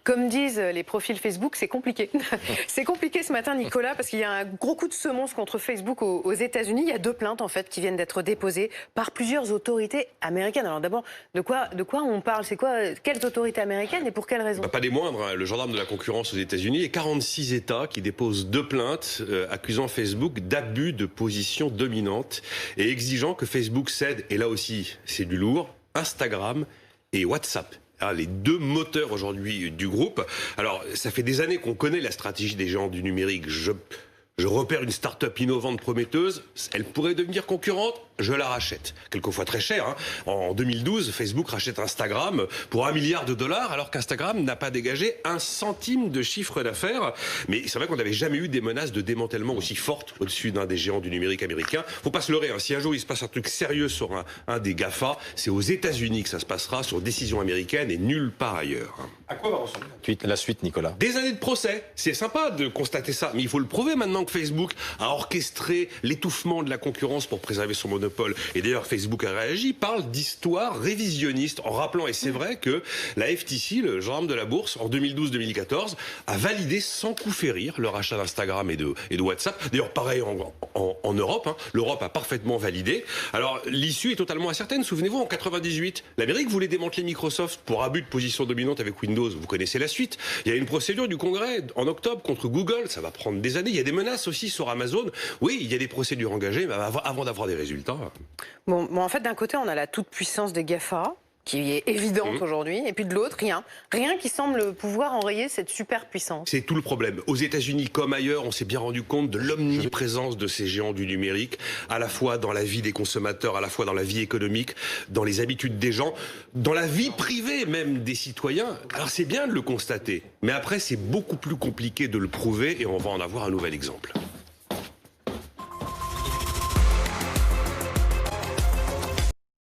Comme disent les profils Facebook, c'est compliqué. C'est compliqué ce matin, Nicolas, parce qu'il y a un gros coup de semonce contre Facebook aux États-Unis. Il y a 2 plaintes en fait qui viennent d'être déposées par plusieurs autorités américaines. Alors d'abord, de quoi on parle? C'est quoi? Quelles autorités américaines et pour quelles raisons? Pas des moindres, hein. Le gendarme de la concurrence aux États-Unis et 46 États qui déposent 2 plaintes accusant Facebook d'abus de position dominante et exigeant que Facebook cède, et là aussi c'est du lourd, Instagram et WhatsApp. Les 2 moteurs aujourd'hui du groupe. Alors, ça fait des années qu'on connaît la stratégie des géants du numérique. Je repère une start-up innovante prometteuse, elle pourrait devenir concurrente, je la rachète. Quelquefois très cher. Hein. En 2012, Facebook rachète Instagram pour $1 milliard, alors qu'Instagram n'a pas dégagé 1 centime de chiffre d'affaires. Mais c'est vrai qu'on n'avait jamais eu des menaces de démantèlement aussi fortes au-dessus d'un des géants du numérique américain. Faut pas se leurrer, hein. Si un jour il se passe un truc sérieux sur un des GAFA, c'est aux États-Unis que ça se passera, sur décision américaine et nulle part ailleurs. À quoi va ressembler la suite, Nicolas? Des années de procès. C'est sympa de constater ça, mais il faut le prouver maintenant que Facebook a orchestré l'étouffement de la concurrence pour préserver son monopole. Et d'ailleurs, Facebook a réagi, parle d'histoire révisionniste, en rappelant, et c'est vrai, que la FTC, le gendarme de la bourse, en 2012-2014, a validé sans coup férir le rachat d'Instagram et de WhatsApp. D'ailleurs, pareil en Europe, hein. L'Europe a parfaitement validé. Alors, l'issue est totalement incertaine. Souvenez-vous, en 98, l'Amérique voulait démanteler Microsoft pour abus de position dominante avec Windows. Vous connaissez la suite. Il y a une procédure du Congrès en octobre contre Google. Ça va prendre des années. Il y a des menaces aussi sur Amazon. Oui, il y a des procédures engagées, mais avant d'avoir des résultats. Bon, en fait, d'un côté, on a la toute-puissance des GAFA, qui est évidente aujourd'hui, et puis de l'autre, rien. Rien qui semble pouvoir enrayer cette superpuissance. C'est tout le problème. Aux États-Unis comme ailleurs, on s'est bien rendu compte de l'omniprésence de ces géants du numérique, à la fois dans la vie des consommateurs, à la fois dans la vie économique, dans les habitudes des gens, dans la vie privée même des citoyens. Alors c'est bien de le constater, mais après c'est beaucoup plus compliqué de le prouver et on va en avoir un nouvel exemple.